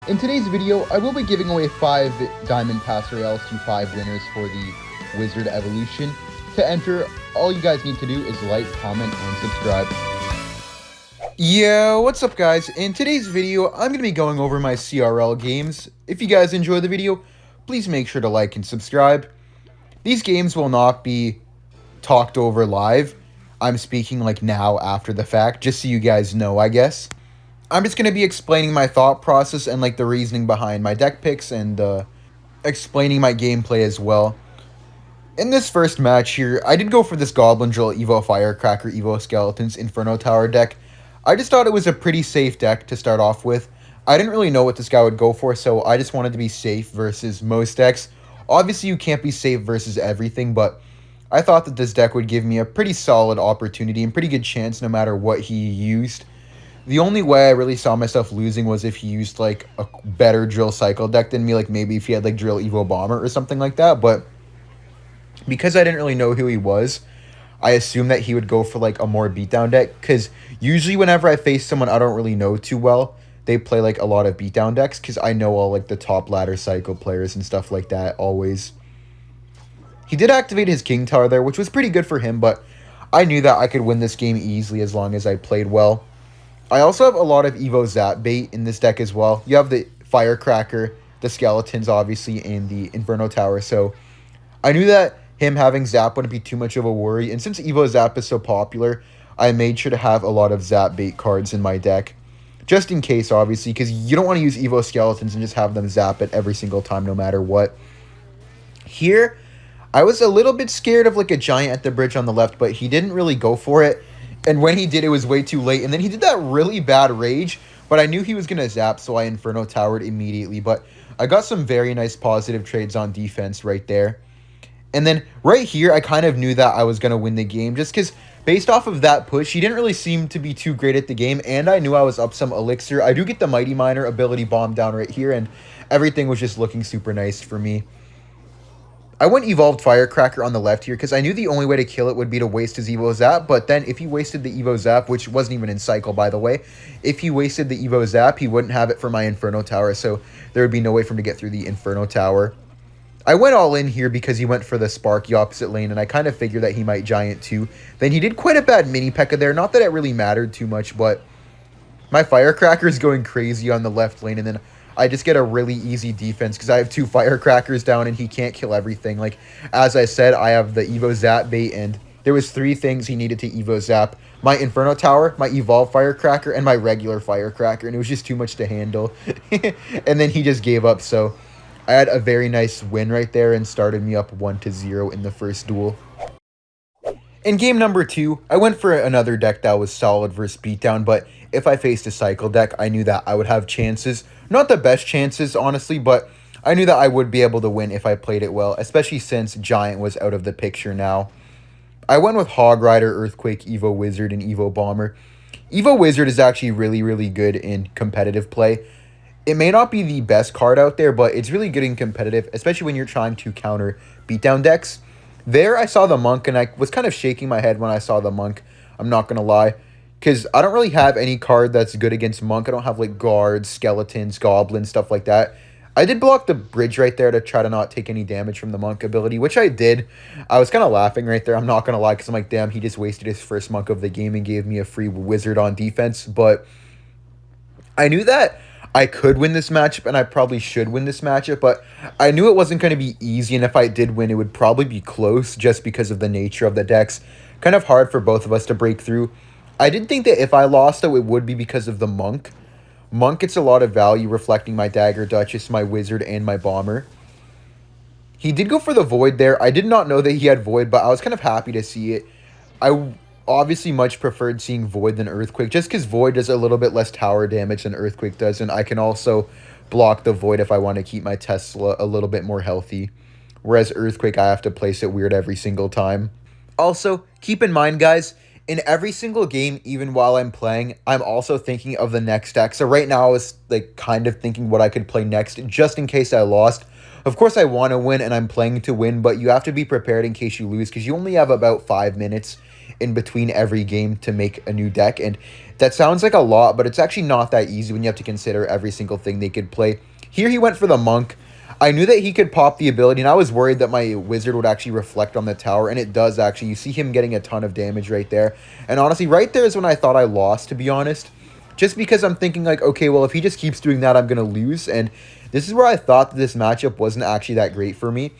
In today's video, I will be giving away 5 Diamond Pass Royales to 5 winners for the Wizard Evolution. To enter, all you guys need to do is like, comment, and subscribe. Yo, what's up guys? In today's video, I'm going to be going over my CRL games. If you guys enjoy the video, please make sure to like and subscribe. These games will not be talked over live. I'm speaking like now after the fact, just so you guys know, I guess. I'm just going to be explaining my thought process and like the reasoning behind my deck picks and explaining my gameplay as well. In this first match here, I did go for this Goblin Drill Evo Firecracker Evo Skeletons Inferno Tower deck. I just thought it was a pretty safe deck to start off with. I didn't really know what this guy would go for, so I just wanted to be safe versus most decks. Obviously, you can't be safe versus everything, but I thought that this deck would give me a pretty solid opportunity and pretty good chance no matter what he used. The only way I really saw myself losing was if he used, like, a better Drill Cycle deck than me, like, maybe if he had, like, Drill Evo Bomber or something like that, but because I didn't really know who he was, I assumed that he would go for, like, a more beatdown deck, because usually whenever I face someone I don't really know too well, they play, like, a lot of beatdown decks, because I know all, like, the top ladder Cycle players and stuff like that, always. He did activate his King Tower there, which was pretty good for him, but I knew that I could win this game easily as long as I played well. I also have a lot of Evo Zap bait in this deck as well. You have the Firecracker, the Skeletons, obviously, and the Inferno Tower. So I knew that him having Zap wouldn't be too much of a worry. And since Evo Zap is so popular, I made sure to have a lot of Zap bait cards in my deck. Just in case, obviously, because you don't want to use Evo Skeletons and just have them zap it every single time, no matter what. Here, I was a little bit scared of like a Giant at the bridge on the left, but he didn't really go for it. And when he did, it was way too late. And then he did that really bad rage, but I knew he was going to zap, so I Inferno Towered immediately. But I got some very nice positive trades on defense right there. And then right here, I kind of knew that I was going to win the game, just because based off of that push, he didn't really seem to be too great at the game. And I knew I was up some Elixir. I do get the Mighty Miner ability bomb down right here, and everything was just looking super nice for me. I went Evolved Firecracker on the left here because I knew the only way to kill it would be to waste his Evo Zap, but then if he wasted the Evo Zap, which wasn't even in Cycle, by the way, if he wasted the Evo Zap, he wouldn't have it for my Inferno Tower, so there would be no way for him to get through the Inferno Tower. I went all in here because he went for the Sparky opposite lane, and I kind of figured that he might Giant too. Then he did quite a bad Mini P.E.K.K.A there, not that it really mattered too much, but my Firecracker is going crazy on the left lane, and then I just get a really easy defense because I have 2 Firecrackers down and he can't kill everything. Like, as I said, I have the Evo Zap bait, and there was 3 things he needed to Evo Zap. My Inferno Tower, my Evolved Firecracker, and my regular Firecracker, and it was just too much to handle. And then he just gave up, so I had a very nice win right there and started me up 1-0 in the first duel. In game number 2, I went for another deck that was solid versus beatdown, but if I faced a Cycle deck, I knew that I would have chances. Not the best chances, honestly, but I knew that I would be able to win if I played it well, especially since Giant was out of the picture now. I went with Hog Rider, Earthquake, Evo Wizard, and Evo Bomber. Evo Wizard is actually really, really good in competitive play. It may not be the best card out there, but it's really good in competitive, especially when you're trying to counter beatdown decks. There, I saw the Monk, and I was kind of shaking my head when I saw the Monk. I'm not going to lie. Because I don't really have any card that's good against Monk. I don't have, like, Guards, Skeletons, Goblins, stuff like that. I did block the bridge right there to try to not take any damage from the Monk ability, which I did. I was kind of laughing right there. I'm not going to lie, because I'm like, damn, he just wasted his first Monk of the game and gave me a free Wizard on defense. But I knew that I could win this matchup, and I probably should win this matchup, but I knew it wasn't going to be easy, and if I did win, it would probably be close just because of the nature of the decks. Kind of hard for both of us to break through. I did think that if I lost, though, it would be because of the Monk. Monk gets a lot of value reflecting my Dagger Duchess, my Wizard, and my Bomber. He did go for the Void there. I did not know that he had Void, but I was kind of happy to see it. I obviously much preferred seeing Void than Earthquake, just because Void does a little bit less tower damage than Earthquake does, and I can also block the Void if I want to keep my Tesla a little bit more healthy. Whereas Earthquake, I have to place it weird every single time. Also, keep in mind, guys, in every single game, even while I'm playing, I'm also thinking of the next deck. So right now, I was like kind of thinking what I could play next, just in case I lost. Of course, I want to win, and I'm playing to win, but you have to be prepared in case you lose, because you only have about 5 minutes. in between every game to make a new deck. And that sounds like a lot, but it's actually not that easy when you have to consider every single thing they could play. Here he went for the Monk. I knew that he could pop the ability, and I was worried that my Wizard would actually reflect on the tower, and it does actually. You see him getting a ton of damage right there. And honestly, right there is when I thought I lost, to be honest. Just because I'm thinking like, okay, well, if he just keeps doing that, I'm going to lose. And this is where I thought that this matchup wasn't actually that great for me.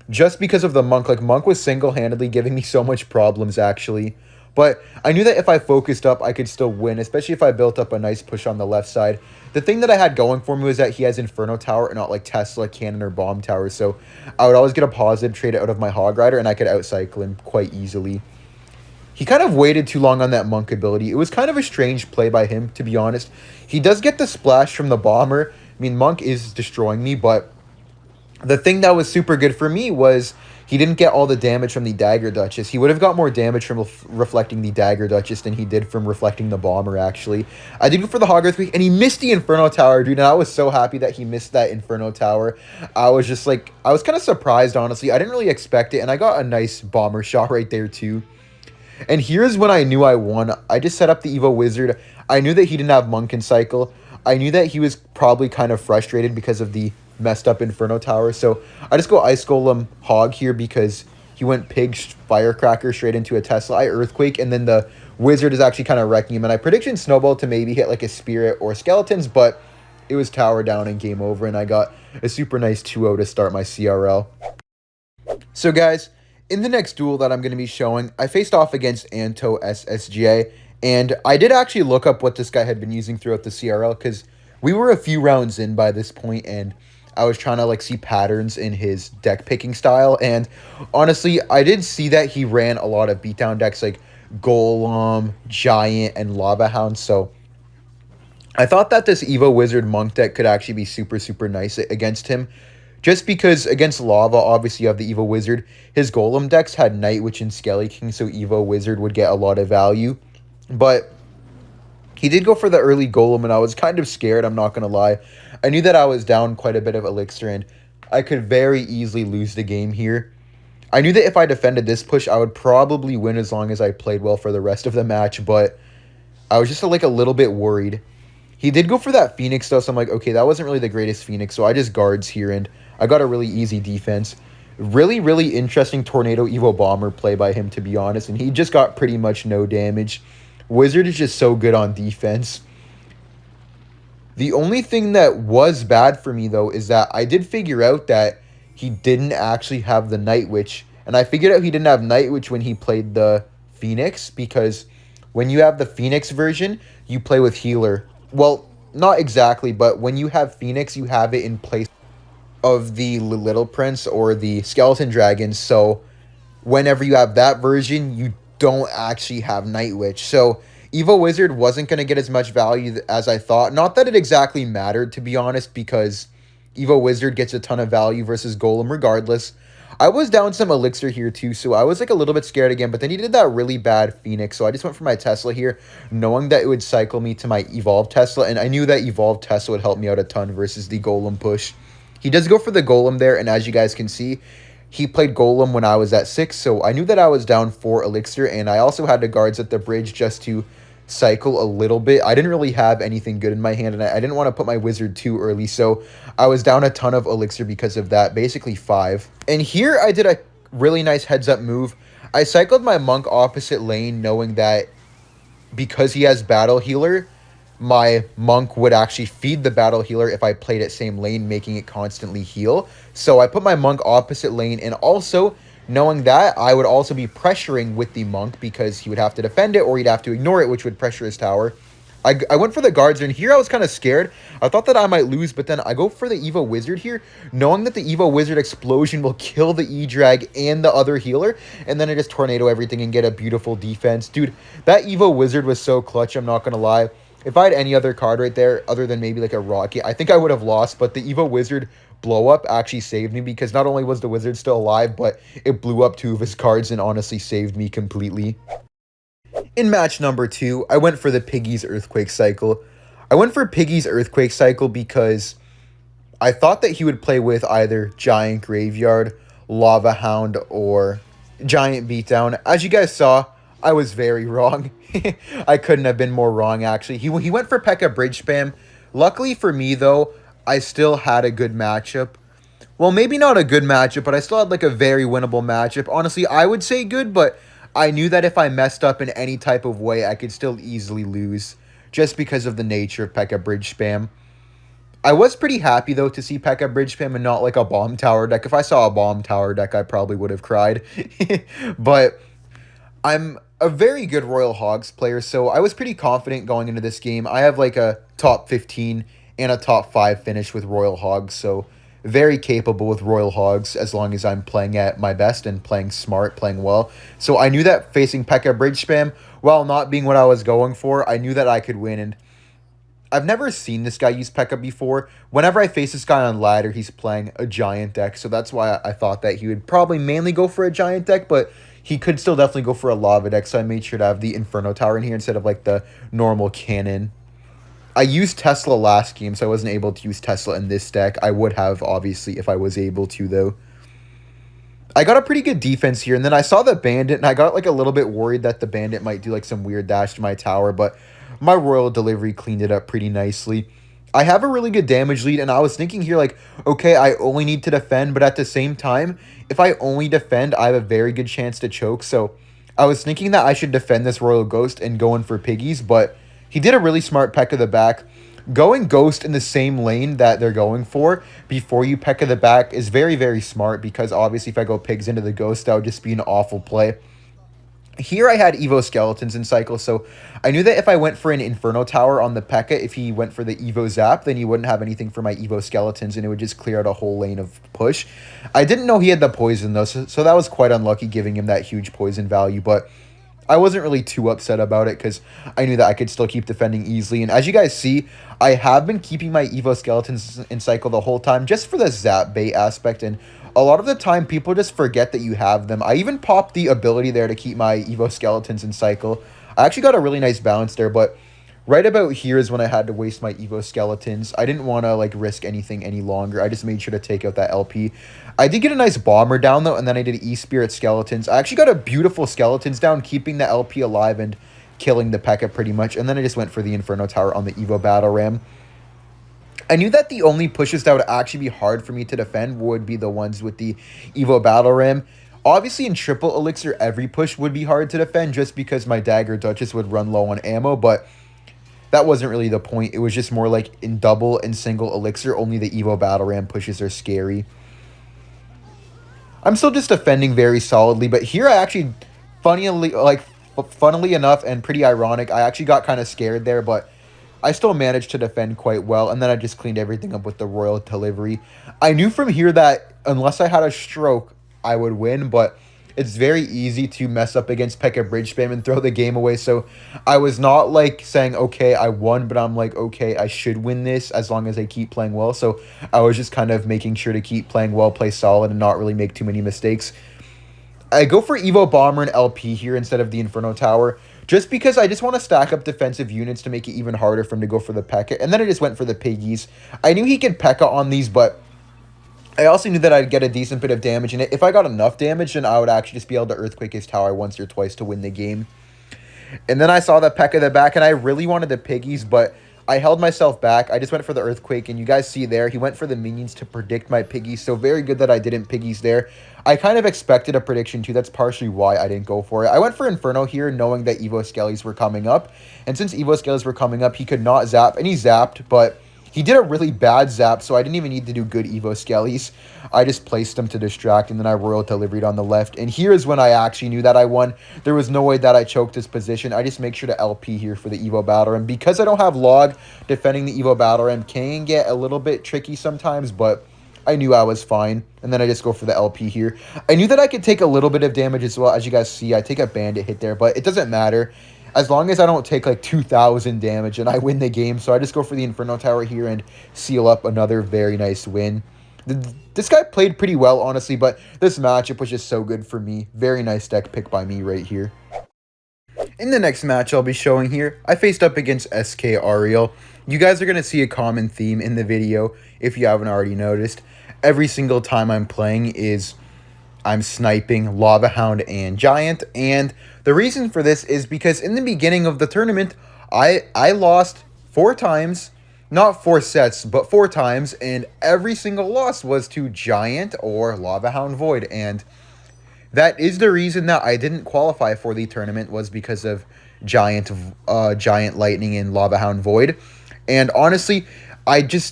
Just because of the Monk. Like, Monk was single-handedly giving me so much problems, actually. But I knew that if I focused up, I could still win, especially if I built up a nice push on the left side. The thing that I had going for me was that he has Inferno Tower and not like Tesla, Cannon, or Bomb Tower. So I would always get a positive trade out of my Hog Rider, and I could outcycle him quite easily. He kind of waited too long on that Monk ability. It was kind of a strange play by him, to be honest. He does get the splash from the Bomber. I mean, Monk is destroying me, but the thing that was super good for me was he didn't get all the damage from the Dagger Duchess. He would have got more damage from reflecting the Dagger Duchess than he did from reflecting the Bomber, actually. I did go for the Hog Earthquake, and he missed the Inferno Tower, dude, and I was so happy that he missed that Inferno Tower. I was just like, I was kind of surprised, honestly. I didn't really expect it, and I got a nice Bomber shot right there, too. And here's when I knew I won. I just set up the Evo Wizard. I knew that he didn't have Monk and Cycle. I knew that he was probably kind of frustrated because of the messed up Inferno Tower. So I just go Ice Golem Hog here because he went Pig Firecracker straight into a Tesla. I Earthquake, and then the Wizard is actually kind of wrecking him. And I predicted Snowball to maybe hit like a Spirit or Skeletons, but it was Tower down and game over. And I got a super nice 2-0 to start my CRL. So guys, in the next duel that I'm going to be showing, I faced off against Anto SSGA, and I did actually look up what this guy had been using throughout the CRL, because we were a few rounds in by this point, and I was trying to like see patterns in his deck picking style, and honestly, I did see that he ran a lot of beatdown decks like Golem, Giant, and Lava Hound, so I thought that this Evo Wizard Monk deck could actually be super, super nice against him. Just because against Lava, obviously you have the Evo Wizard. His Golem decks had Night Witch and Skelly King, so Evo Wizard would get a lot of value. But he did go for the early Golem, and I was kind of scared, I'm not going to lie. I knew that I was down quite a bit of Elixir, and I could very easily lose the game here. I knew that if I defended this push, I would probably win as long as I played well for the rest of the match, but I was just like a little bit worried. He did go for that Phoenix, though, so I'm like, okay, that wasn't really the greatest Phoenix, so I just guards here, and I got a really easy defense. Really, really interesting Tornado Evo Bomber play by him, to be honest, and he just got pretty much no damage. Wizard is just so good on defense. The only thing that was bad for me, though, is that I did figure out that he didn't actually have the Night Witch, and I figured out he didn't have Night Witch when he played the Phoenix, because when you have the Phoenix version, you play with Healer. Well, not exactly, but when you have Phoenix, you have it in place of the Little Prince or the Skeleton Dragon. So whenever you have that version, you don't actually have Night Witch. So Evo Wizard wasn't going to get as much value as I thought. Not that it exactly mattered, to be honest, because Evo Wizard gets a ton of value versus Golem regardless. I was down some Elixir here too, so I was like a little bit scared again, but then he did that really bad Phoenix, so I just went for my Tesla here, knowing that it would cycle me to my Evolved Tesla, and I knew that Evolved Tesla would help me out a ton versus the Golem push. He does go for the Golem there, and as you guys can see, he played Golem when I was at 6, so I knew that I was down 4 Elixir, and I also had the guards at the bridge just to cycle a little bit. I didn't really have anything good in my hand, and I didn't want to put my Wizard too early, so I was down a ton of Elixir because of that, basically 5. And here I did a really nice heads-up move. I cycled my Monk opposite lane, knowing that because he has Battle Healer, my Monk would actually feed the Battle Healer if I played it same lane, making it constantly heal. So I put my Monk opposite lane, and also knowing that, I would also be pressuring with the Monk because he would have to defend it or he'd have to ignore it, which would pressure his tower. I went for the guards, and here I was kind of scared. I thought that I might lose, but then I go for the Evo Wizard here, knowing that the Evo Wizard explosion will kill the E-Drag and the other healer, and then I just tornado everything and get a beautiful defense. Dude, that Evo Wizard was so clutch, I'm not going to lie. If I had any other card right there, other than maybe like a Rocket, I think I would have lost, but the Evo Wizard blow up actually saved me, because not only was the Wizard still alive, but it blew up 2 of his cards and honestly saved me completely. In match number 2, I went for the Piggy's Earthquake Cycle. I went for Piggy's Earthquake Cycle because I thought that he would play with either Giant Graveyard, Lava Hound, or Giant Beatdown. As you guys saw, I was very wrong. I couldn't have been more wrong, actually. He went for P.E.K.K.A. Bridge Spam. Luckily for me, though, I still had a good matchup. Well, maybe not a good matchup, but I still had like a very winnable matchup. Honestly, I would say good, but I knew that if I messed up in any type of way, I could still easily lose just because of the nature of P.E.K.K.A. Bridge Spam. I was pretty happy, though, to see P.E.K.K.A. Bridge Spam and not like a Bomb Tower deck. If I saw a Bomb Tower deck, I probably would have cried. But I'm a very good Royal Hogs player, so I was pretty confident going into this game. I have like a top 15 and a top 5 finish with Royal Hogs, so very capable with Royal Hogs as long as I'm playing at my best and playing smart, playing well. So I knew that facing P.E.K.K.A. Bridge Spam, while not being what I was going for, I knew that I could win, and I've never seen this guy use P.E.K.K.A. before. Whenever I face this guy on ladder, he's playing a giant deck, so that's why I thought that he would probably mainly go for a giant deck, but he could still definitely go for a lava deck, so I made sure to have the Inferno Tower in here instead of like the normal cannon. I used Tesla last game, so I wasn't able to use Tesla in this deck. I would have, obviously, if I was able to, though. I got a pretty good defense here, and then I saw the Bandit, and I got like a little bit worried that the Bandit might do like some weird dash to my tower, but my Royal Delivery cleaned it up pretty nicely. I have a really good damage lead, and I was thinking here like, okay, I only need to defend, but at the same time, if I only defend, I have a very good chance to choke, so I was thinking that I should defend this Royal Ghost and go in for piggies, but he did a really smart peck of the back. Going Ghost in the same lane that they're going for before you peck of the back is very, very smart because obviously if I go pigs into the Ghost, that would just be an awful play. Here I had Evo Skeletons in cycle, so I knew that if I went for an Inferno Tower on the P.E.K.K.A., if he went for the Evo Zap, then he wouldn't have anything for my Evo Skeletons, and it would just clear out a whole lane of push. I didn't know he had the poison, though, so that was quite unlucky giving him that huge poison value, but I wasn't really too upset about it because I knew that I could still keep defending easily. And as you guys see, I have been keeping my Evo Skeletons in cycle the whole time just for the Zap bait aspect, and a lot of the time, people just forget that you have them. I even popped the ability there to keep my Evo Skeletons in cycle. I actually got a really nice balance there, but right about here is when I had to waste my Evo Skeletons. I didn't want to like risk anything any longer. I just made sure to take out that LP. I did get a nice Bomber down, though, and then I did E-Spirit Skeletons. I actually got a beautiful Skeletons down, keeping the LP alive and killing the P.E.K.K.A. pretty much, and then I just went for the Inferno Tower on the Evo Battle Ram. I knew that the only pushes that would actually be hard for me to defend would be the ones with the Evo Battle Ram. Obviously, in triple elixir, every push would be hard to defend just because my Dagger Duchess would run low on ammo, but that wasn't really the point. It was just more like in double and single elixir, only the Evo Battle Ram pushes are scary. I'm still just defending very solidly, but here I actually, funnily enough and pretty ironic, I actually got kind of scared there, but I still managed to defend quite well, and then I just cleaned everything up with the Royal Delivery. I knew from here that unless I had a stroke, I would win, but it's very easy to mess up against P.E.K.K.A. Bridge Spam and throw the game away, so I was not, like, saying, okay, I won, but I'm like, okay, I should win this as long as I keep playing well, so I was just kind of making sure to keep playing well, play solid, and not really make too many mistakes. I go for Evo Bomber and LP here instead of the Inferno Tower, just because I just want to stack up defensive units to make it even harder for him to go for the P.E.K.K.A. And then I just went for the Piggies. I knew he could P.E.K.K.A. on these, but I also knew that I'd get a decent bit of damage. And if I got enough damage, then I would actually just be able to Earthquake his tower once or twice to win the game. And then I saw the P.E.K.K.A. at the back, and I really wanted the Piggies, but I held myself back. I just went for the Earthquake, and you guys see there, he went for the minions to predict my Piggies, so very good that I didn't Piggies there. I kind of expected a prediction, too. That's partially why I didn't go for it. I went for Inferno here, knowing that Evo Skellies were coming up, and since Evo Skellies were coming up, he could not zap, and he zapped, but he did a really bad zap, so I didn't even need to do good Evo Skellies. I just placed them to distract, and then I Royal Deliveried on the left. And here's when I actually knew that I won. There was no way that I choked this position. I just make sure to LP here for the Evo Battle Ram. Because I don't have Log, defending the Evo Battle Ram can get a little bit tricky sometimes, but I knew I was fine. And then I just go for the LP here. I knew that I could take a little bit of damage as well. As you guys see, I take a Bandit hit there, but it doesn't matter. As long as I don't take like 2,000 damage and I win the game. So I just go for the Inferno Tower here and seal up another very nice win. This guy played pretty well, honestly, but this matchup was just so good for me. Very nice deck pick by me right here. In the next match I'll be showing here, I faced up against SK Ariel. You guys are going to see a common theme in the video if you haven't already noticed. Every single time I'm playing is I'm sniping Lava Hound and Giant, and The reason for this is because in the beginning of the tournament, I lost 4 times, not 4 sets, but 4 times, and every single loss was to Giant or Lava Hound Void, and that is the reason that I didn't qualify for the tournament, was because of Giant Lightning and Lava Hound Void. And honestly,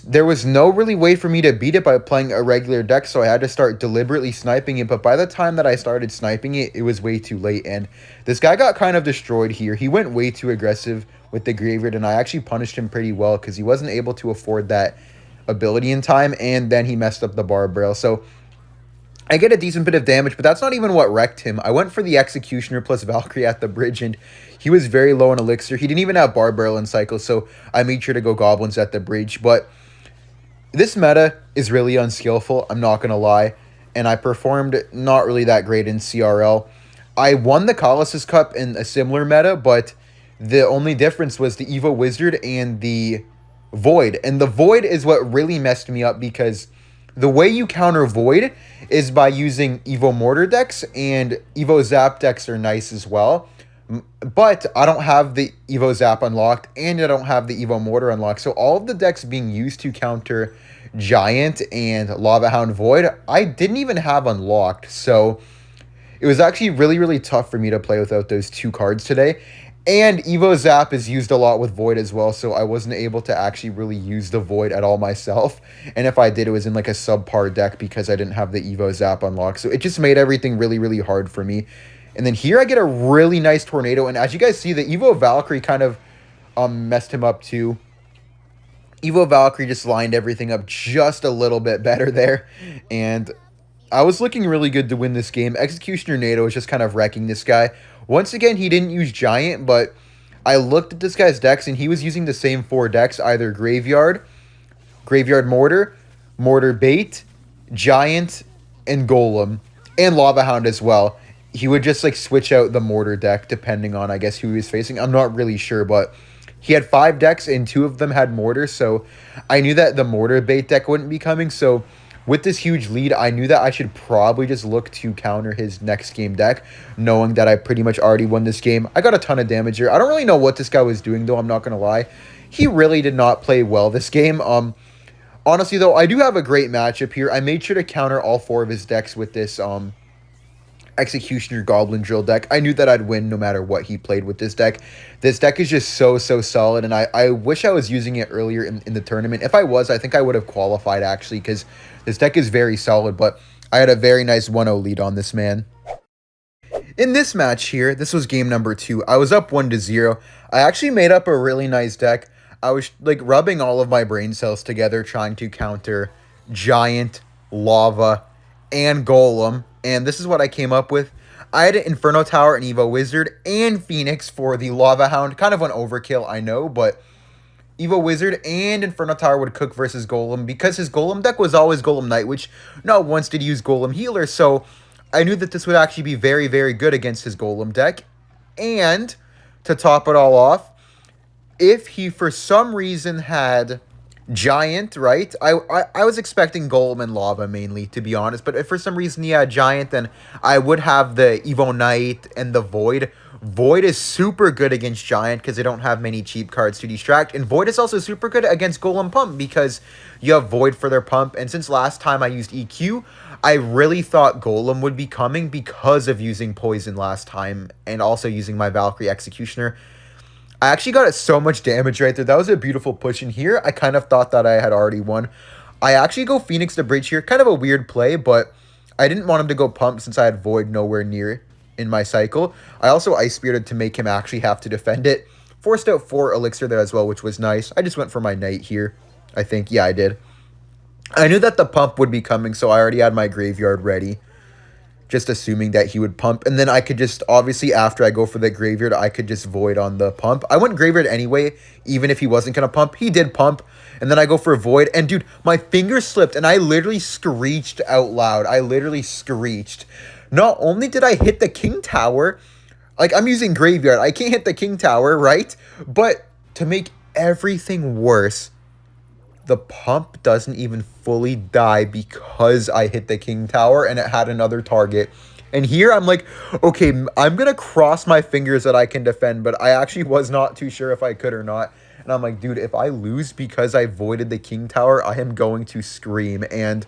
there was no really way for me to beat it by playing a regular deck, so I had to start deliberately sniping it. But by the time that I started sniping it, it was way too late, and this guy got kind of destroyed here. He went way too aggressive with the Graveyard, and I actually punished him pretty well because he wasn't able to afford that ability in time, and then he messed up the Barb Rail. So I get a decent bit of damage, but that's not even what wrecked him. I went for the Executioner plus Valkyrie at the bridge, and he was very low in Elixir. He didn't even have Barb Barrel in Cycle, so I made sure to go Goblins at the bridge. But this meta is really unskillful, I'm not going to lie, and I performed not really that great in CRL. I won the Colossus Cup in a similar meta, but the only difference was the Evo Wizard and the Void. And the Void is what really messed me up, because the way you counter Void is by using Evo Mortar decks, and Evo Zap decks are nice as well. But I don't have the Evo Zap unlocked, and I don't have the Evo Mortar unlocked. So all of the decks being used to counter Giant and Lava Hound Void, I didn't even have unlocked. So it was actually really, really tough for me to play without those 2 cards today. And Evo Zap is used a lot with Void as well, so I wasn't able to actually really use the Void at all myself. And if I did, it was in like a subpar deck because I didn't have the Evo Zap unlocked. So it just made everything really, really hard for me. And then here I get a really nice Tornado, and as you guys see, the Evo Valkyrie kind of messed him up too. Evo Valkyrie just lined everything up just a little bit better there, and I was looking really good to win this game. Executioner NATO was just kind of wrecking this guy. Once again, he didn't use Giant, but I looked at this guy's decks, and he was using the same 4 decks, either Graveyard, Graveyard Mortar, Mortar Bait, Giant, and Golem, and Lava Hound as well. He would just like switch out the Mortar deck depending on, I guess, who he was facing. I'm not really sure, but he had 5 decks, and 2 of them had Mortar, so I knew that the Mortar Bait deck wouldn't be coming, so with this huge lead, I knew that I should probably just look to counter his next game deck, knowing that I pretty much already won this game. I got a ton of damage here. I don't really know what this guy was doing, though, I'm not going to lie. He really did not play well this game. Honestly, though, I do have a great matchup here. I made sure to counter all 4 of his decks with this Executioner Goblin Drill deck. I knew that I'd win no matter what he played with this deck. This deck is just so solid, and I wish I was using it earlier in the tournament. If I was, I think I would have qualified, actually, because this deck is very solid, but I had a very nice 1-0 lead on this man. In this match here, this was game number 2. I was up 1-0. I actually made up a really nice deck. I was like rubbing all of my brain cells together, trying to counter Giant, Lava, and Golem. And this is what I came up with. I had an Inferno Tower, an Evo Wizard, and Phoenix for the Lava Hound. Kind of an overkill, I know, but Evo Wizard and Inferno Tower would cook versus Golem, because his Golem deck was always Golem Knight, which not once did he use Golem Healer, so I knew that this would actually be very, very good against his Golem deck. And to top it all off, if he for some reason had Giant, right? I was expecting Golem and Lava mainly, to be honest, but if for some reason he had Giant, then I would have the Evo Knight and the Void. Void is super good against Giant because they don't have many cheap cards to distract, and Void is also super good against Golem Pump because you have Void for their pump, and since last time I used EQ, I really thought Golem would be coming because of using Poison last time and also using my Valkyrie Executioner. I actually got so much damage right there. That was a beautiful push in here. I kind of thought that I had already won. I actually go Phoenix to bridge here. Kind of a weird play, but I didn't want him to go pump since I had Void nowhere near in my cycle. I also Ice Spirited to make him actually have to defend it. Forced out 4 Elixir there as well, which was nice. I just went for my Knight here, I think. Yeah, I did. I knew that the pump would be coming, so I already had my Graveyard ready, just assuming that he would pump. And then I could just, obviously, after I go for the Graveyard, I could just Void on the pump. I went Graveyard anyway, even if he wasn't going to pump. He did pump. And then I go for a Void. And, dude, my finger slipped, and I literally screeched out loud. I literally screeched. Not only did I hit the King Tower, like, I'm using Graveyard. I can't hit the King Tower, right? But to make everything worse, the pump doesn't even fully die because I hit the King Tower and it had another target. And here I'm like, okay, I'm going to cross my fingers that I can defend, but I actually was not too sure if I could or not. And I'm like, dude, if I lose because I voided the king tower, I am going to scream. And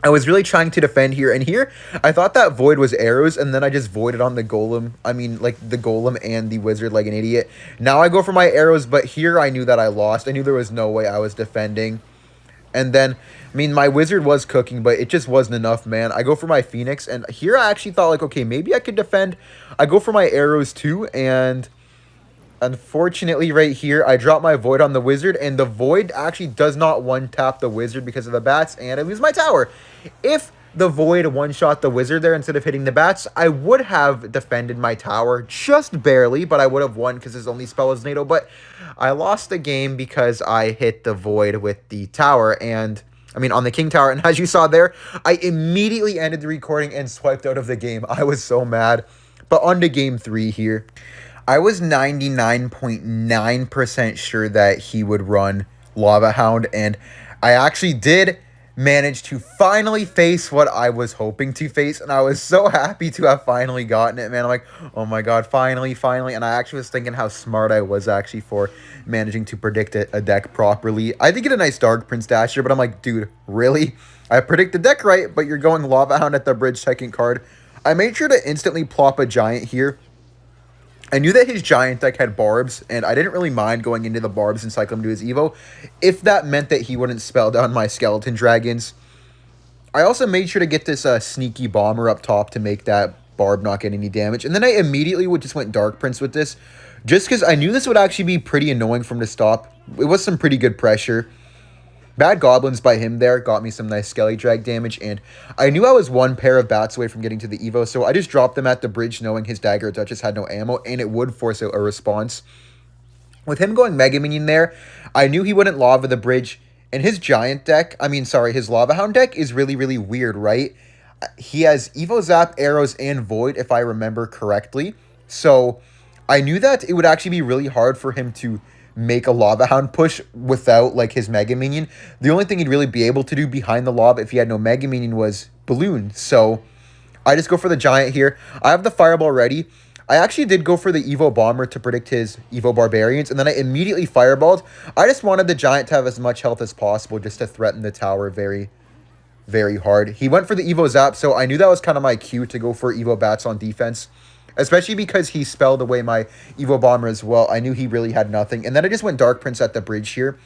I was really trying to defend here. And here, I thought that void was arrows, and then I just voided on the golem. I mean, like, the golem and the wizard like an idiot. Now I go for my arrows, but here I knew that I lost. I knew there was no way I was defending. And then, I mean, my wizard was cooking, but it just wasn't enough, man. I go for my phoenix, and here I actually thought, like, okay, maybe I could defend. I go for my arrows, too, and unfortunately, right here, I drop my void on the wizard, and the void actually does not one-tap the wizard because of the bats, and I lose my tower. If the void one-shot the wizard there instead of hitting the bats, I would have defended my tower just barely, but I would have won because his only spell was NATO. But I lost the game because I hit the void with the tower, and I mean, on the king tower. And as you saw there, I immediately ended the recording and swiped out of the game. I was so mad. But on to game 3 here. I was 99.9% sure that he would run Lava Hound, and I actually did manage to finally face what I was hoping to face, and I was so happy to have finally gotten it, man. I'm like, oh my god, finally, and I actually was thinking how smart I was actually for managing to predict a deck properly. I did get a nice Dark Prince Dasher, but I'm like, dude, really? I predict the deck right, but you're going Lava Hound at the bridge second card. I made sure to instantly plop a Giant here. I knew that his Giant deck had Barbs, and I didn't really mind going into the Barbs and cycle him to his Evo, if that meant that he wouldn't spell down my Skeleton Dragons. I also made sure to get this sneaky Bomber up top to make that Barb not get any damage, and then I immediately just went Dark Prince with this, just because I knew this would actually be pretty annoying for him to stop. It was some pretty good pressure. Bad Goblins by him there got me some nice Skelly Drag damage, and I knew I was one pair of bats away from getting to the Evo, so I just dropped them at the bridge knowing his Dagger Duchess had no ammo, and it would force out a response. With him going Mega Minion there, I knew he wouldn't Lava the bridge, and his Giant deck, his Lava Hound deck is really, really weird, right? He has Evo Zap, Arrows, and Void, if I remember correctly, so I knew that it would actually be really hard for him to make a Lava Hound push without like his Mega Minion. The only thing he'd really be able to do behind the Lob if he had no Mega Minion was Balloon. So I just go for the Giant here. I have the Fireball ready. I actually did go for the Evo Bomber to predict his Evo Barbarians, and then I immediately Fireballed. I just wanted the Giant to have as much health as possible just to threaten the tower very, very hard. He went for the Evo Zap, so I knew that was kind of my cue to go for Evo Bats on defense. Especially because he spelled away my Evo Bomber as well. I knew he really had nothing. And then I just went Dark Prince at the bridge here.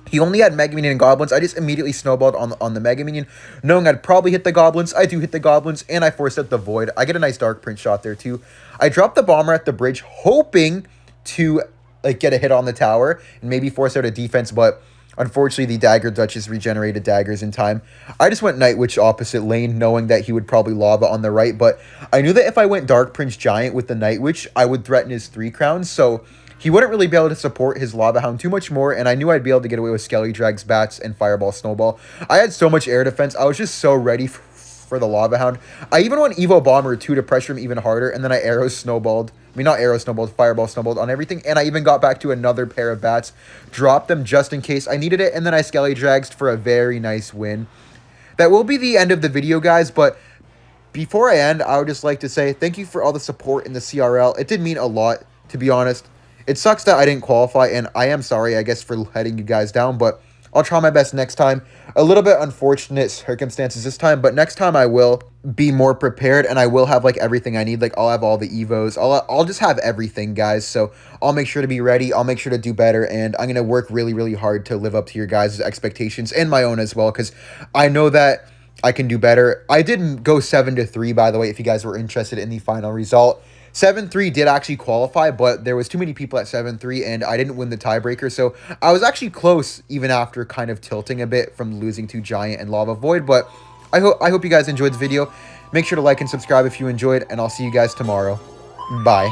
He only had Mega Minion and Goblins. I just immediately snowballed on the Mega Minion, knowing I'd probably hit the Goblins. I do hit the Goblins, and I forced out the Void. I get a nice Dark Prince shot there, too. I dropped the Bomber at the bridge, hoping to like get a hit on the tower and maybe force out a defense, but unfortunately, the Dagger Duchess regenerated daggers in time. I just went Night Witch opposite lane, knowing that he would probably Lava on the right, but I knew that if I went Dark Prince Giant with the Night Witch, I would threaten his 3 crowns, so he wouldn't really be able to support his Lava Hound too much more, and I knew I'd be able to get away with Skelly Drags, Bats, and Fireball Snowball. I had so much air defense, I was just so ready for the Lava Hound. I even went Evo Bomber too to pressure him even harder, and then I Fireball Snowballed on everything, and I even got back to another pair of bats, dropped them just in case I needed it, and then I Skelly Dragged for a very nice win. That will be the end of the video, guys, but before I end, I would just like to say thank you for all the support in the CRL. It did mean a lot, to be honest. It sucks that I didn't qualify, and I am sorry, I guess, for letting you guys down, but I'll try my best next time. A little bit unfortunate circumstances this time, but next time I will be more prepared, and I will have like everything I need. Like I'll have all the Evos. I'll just have everything, guys. So I'll make sure to be ready. I'll make sure to do better, and I'm gonna work really, really hard to live up to your guys' expectations and my own as well, because I know that I can do better. I didn't go 7-3, by the way, if you guys were interested in the final result. 7-3 did actually qualify, but there was too many people at 7-3, and I didn't win the tiebreaker, so I was actually close even after kind of tilting a bit from losing to Giant and Lava Void, but I hope you guys enjoyed the video. Make sure to like and subscribe if you enjoyed, and I'll see you guys tomorrow. Bye.